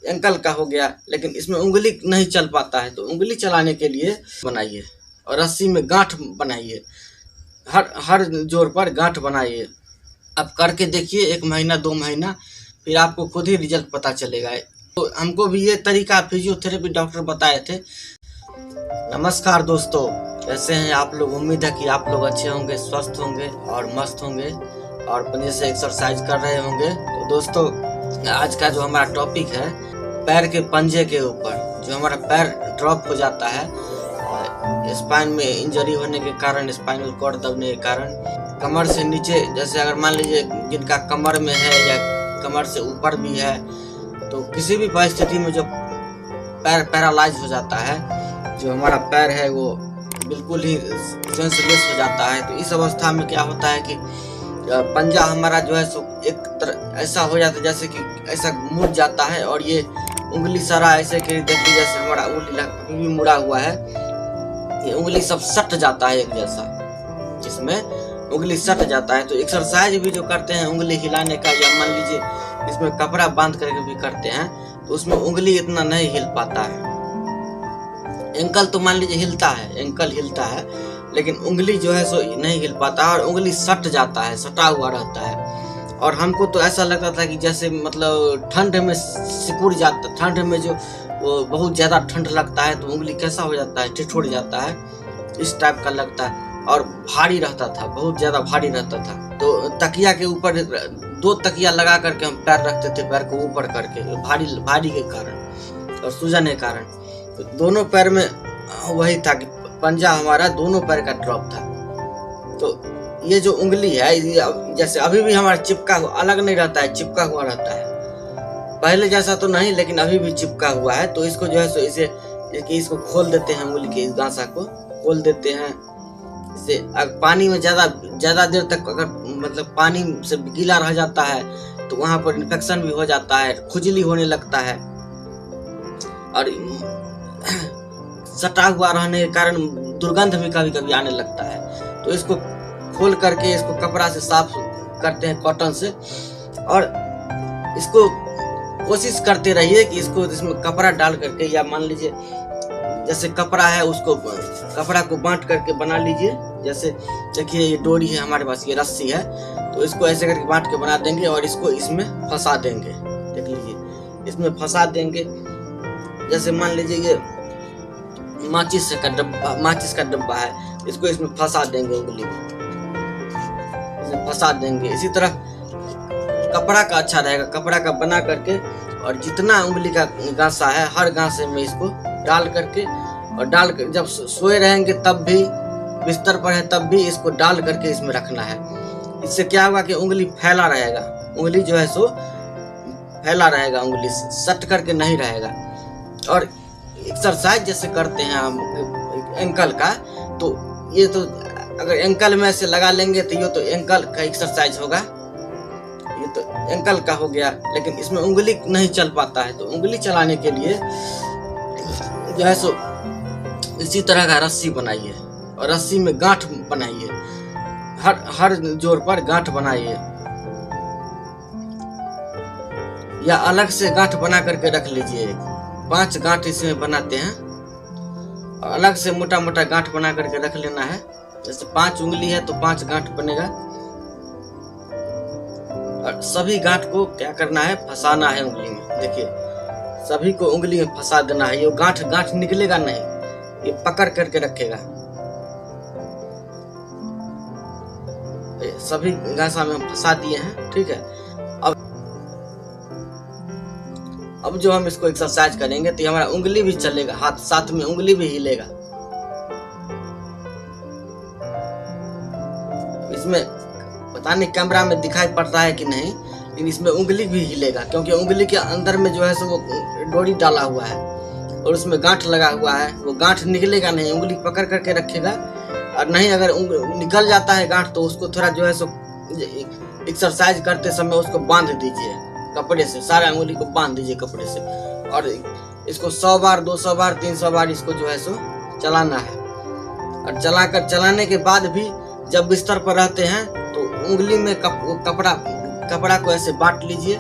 Ankle का हो गया, लेकिन इसमें उंगली नहीं चल पाता है, तो उंगली चलाने के लिए बनाइए और रस्सी में गांठ बनाइए, हर जोर पर गांठ बनाइए। अब करके देखिए 1 महीना 2 महीना, फिर आपको खुद ही रिजल्ट पता चलेगा। तो हमको भी ये तरीका फिजियोथेरेपी डॉक्टर बताए थे। नमस्कार दोस्तों, कैसे हैं आप लोग? उम्मीद है कि आप लोग अच्छे होंगे, स्वस्थ होंगे और मस्त होंगे और बढ़िया से एक्सरसाइज कर रहे होंगे। तो दोस्तों, आज का जो हमारा टॉपिक है, पैर के पंजे के ऊपर। जो हमारा पैर ड्रॉप हो जाता है स्पाइन में इंजरी होने के कारण, स्पाइनल कॉर्ड दबने के कारण, कमर से नीचे, जैसे अगर मान लीजिए जिनका कमर में है या कमर से ऊपर भी है, तो किसी भी परिस्थिति में जो पैर पैरालाइज हो जाता है, जो हमारा पैर है वो बिल्कुल ही सेंसलेस हो जाता है। तो इस अवस्था में क्या होता है कि पंजा हमारा जो है सो एक तरह ऐसा हो जाता है जैसे कि ऐसा मुड़ जाता है, और ये उंगली सारा ऐसे कि देखिए जैसे हमारा उंगली अभी भी मुड़ा हुआ है, ये उंगली सब सट जाता है एक जैसा, जिसमें उंगली सट जाता है। तो एक्सरसाइज भी जो करते हैं उंगली हिलाने का, या मान लीजिए इसमें कपड़ा बांध करके भी करते हैं, तो उसमें उंगली इतना नहीं हिल पाता है। एंकल तो मान लीजिए हिलता है, एंकल हिलता है, लेकिन उंगली जो है सो नहीं हिल पाता है और उंगली सट जाता है, सटा हुआ रहता है। और हमको तो ऐसा लगता था कि जैसे मतलब ठंड में सिकुड़ जाता, ठंड में जो वो बहुत ज़्यादा ठंड लगता है तो उंगली कैसा हो जाता है, ठिठुर जाता है, इस टाइप का लगता है। और भारी रहता था, बहुत ज़्यादा भारी रहता था। तो तकिया के ऊपर 2 तकिया लगा करके हम पैर रखते थे, पैर को ऊपर करके, भारी के कारण और सूजन के कारण। तो दोनों पैर में वही था कि पंजा हमारा दोनों पैर का ड्रॉप था। तो ये जो उंगली है, जैसे अभी भी हमारा चिपका हुआ, अलग नहीं रहता है, चिपका हुआ रहता है। पहले जैसा तो नहीं, लेकिन अभी भी चिपका हुआ है। तो इसको जो है सो इसे इसको खोल देते हैं, उंगली के इस गांसा को खोल देते हैं। इसे पानी में ज़्यादा देर तक अगर मतलब पानी से गीला रह जाता है तो वहाँ पर इन्फेक्शन भी हो जाता है, खुजली होने लगता है, और सटा हुआ रहने के कारण दुर्गंध भी कभी कभी आने लगता है। तो इसको खोल करके इसको कपड़ा से साफ करते हैं, कॉटन से, और इसको कोशिश करते रहिए कि इसको इसमें कपड़ा डाल करके, या मान लीजिए जैसे कपड़ा है उसको, कपड़ा को बांट करके बना लीजिए। जैसे देखिए ये डोरी है हमारे पास, ये रस्सी है, तो इसको ऐसे करके बांट के बना देंगे और इसको इसमें फंसा देंगे। देख लीजिए इसमें फंसा देंगे। जैसे मान लीजिए ये माचिस का डब्बा है, इसको इसमें फंसा देंगे, उंगली में इसमें फंसा देंगे। इसी तरह कपड़ा का अच्छा रहेगा, कपड़ा का बना करके, और जितना उंगली का गांसा है हर गांसे में इसको डाल करके, और जब सोए रहेंगे तब भी, बिस्तर पर है तब भी इसको डाल करके इसमें रखना है। इससे क्या होगा कि उंगली फैला रहेगा, उंगली जो है सो फैला रहेगा, उंगली सट करके नहीं रहेगा। और एक्सरसाइज जैसे करते हैं हम एंकल का, तो ये तो अगर एंकल में ऐसे लगा लेंगे तो ये तो एंकल का एक्सरसाइज होगा, ये तो एंकल का हो गया, लेकिन इसमें उंगली नहीं चल पाता है। तो उंगली चलाने के लिए जो है सो इसी तरह का रस्सी बनाइए और रस्सी में गांठ बनाइए, हर जोर पर गांठ बनाइए, या अलग से गांठ बना करके रख लीजिए। 5 गांठ इसमें बनाते हैं, और अलग से मोटा मोटा गांठ बना करके रख लेना है। जैसे 5 उंगली है तो 5 गांठ बनेगा, और सभी गांठ को क्या करना है, फंसाना है उंगली में। देखिए सभी को उंगली में फंसा देना है। ये गांठ निकलेगा नहीं, ये पकड़ करके रखेगा। सभी गांसा में हम फंसा दिए हैं, ठीक है। अब जो हम इसको एक्सरसाइज करेंगे तो हमारा उंगली भी चलेगा, हाथ साथ में उंगली भी हिलेगा। इसमें पता नहीं कैमरा में दिखाई पड़ता है कि नहीं, लेकिन इसमें उंगली भी हिलेगा, क्योंकि उंगली के अंदर में जो है सो वो डोरी डाला हुआ है और उसमें गांठ लगा हुआ है। वो गांठ निकलेगा नहीं, उंगली पकड़ करके रखेगा। और नहीं अगर निकल जाता है गांठ तो उसको थोड़ा जो है सो एक्सरसाइज करते समय उसको बांध दीजिए कपड़े से, सारा उंगली को बांध दीजिए कपड़े से, और इसको 100 बार 200 बार 300 बार इसको जो है सो चलाना है। और चलाने के बाद भी जब बिस्तर पर रहते हैं तो उंगली में कपड़ा को ऐसे बांट लीजिए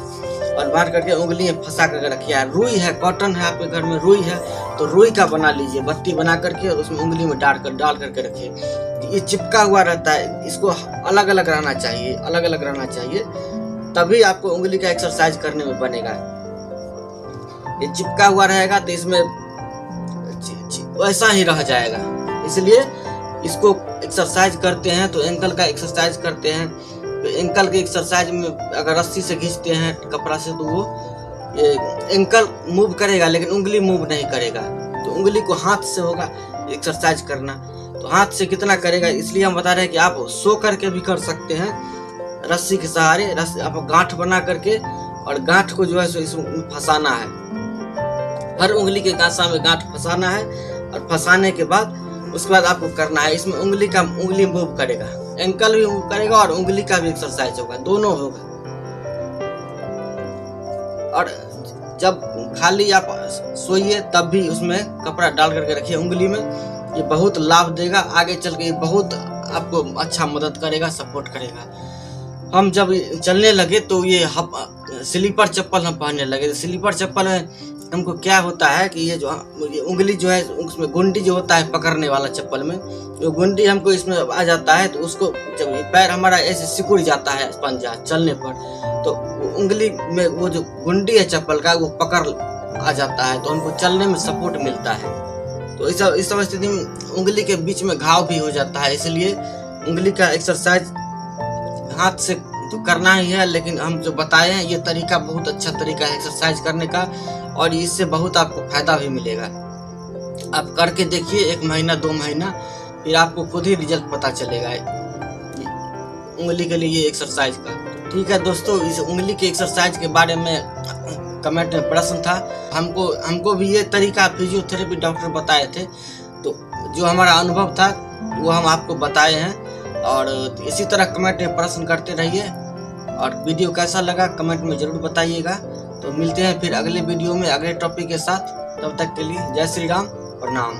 और बांध करके उंगली में फंसा करके रखिए। रुई है, कॉटन है, आपके घर में रुई है तो रुई का बना लीजिए, बत्ती बना करके और उसमें उंगली में डाल करके रखिए। ये चिपका हुआ रहता है, इसको अलग अलग रहना चाहिए, अलग अलग रहना चाहिए, तभी आपको उंगली का एक्सरसाइज करने में बनेगा। ये चिपका हुआ रहेगा तो इसमें वैसा ही रह जाएगा। इसलिए इसको एक्सरसाइज करते हैं तो एंकल का एक्सरसाइज करते हैं, तो एंकल के एक्सरसाइज में अगर रस्सी से खींचते हैं कपड़ा से तो वो एंकल मूव करेगा लेकिन उंगली मूव नहीं करेगा। तो उंगली को हाथ से होगा एक्सरसाइज करना, तो हाथ से कितना करेगा, इसलिए हम बता रहे हैं कि आप सो करके भी कर सकते हैं रस्सी के सहारे। रस्सी आप गांठ बना करके और गांठ को जो है सो इसमें फंसाना है, हर उंगली के गांसा में गांठ फंसाना है और फंसाने के बाद उसके बाद आपको करना है। इसमें उंगली मूव करेगा, एंकल भी मूव करेगा और उंगली का भी एक्सरसाइज होगा, दोनों होगा। और जब खाली आप सोइए तब भी उसमें कपड़ा डाल करके रखिए उंगली में, ये बहुत लाभ देगा, आगे चल के बहुत आपको अच्छा मदद करेगा, सपोर्ट करेगा। हम जब चलने लगे तो ये स्लीपर चप्पल हम पहनने लगे। स्लीपर चप्पल में हमको क्या होता है कि ये उंगली जो है उसमें गुंडी जो होता है पकड़ने वाला चप्पल में, जो गुंडी हमको इसमें आ जाता है तो उसको जब पैर हमारा ऐसे सिकुड़ जाता है पंजा चलने पर, तो उंगली में वो जो गुंडी है चप्पल का वो पकड़ आ जाता है, तो हमको चलने में सपोर्ट मिलता है। तो इस सब स्थिति में उंगली के बीच में घाव भी हो जाता है, इसलिए उंगली का एक्सरसाइज हाथ से तो करना ही है, लेकिन हम जो बताए हैं ये तरीका बहुत अच्छा तरीका है एक्सरसाइज करने का और इससे बहुत आपको फायदा भी मिलेगा। आप करके देखिए 1 महीना 2 महीना, फिर आपको खुद ही रिजल्ट पता चलेगा उंगली के लिए ये एक्सरसाइज का। ठीक है दोस्तों, इस उंगली के एक्सरसाइज के बारे में कमेंट में प्रश्न था। हमको भी ये तरीका फिजियोथेरेपी डॉक्टर बताए थे, तो जो हमारा अनुभव था वो हम आपको बताए हैं। और इसी तरह कमेंट में प्रश्न करते रहिए और वीडियो कैसा लगा कमेंट में ज़रूर बताइएगा। तो मिलते हैं फिर अगले वीडियो में अगले टॉपिक के साथ, तब तक के लिए जय श्री राम, प्रणाम।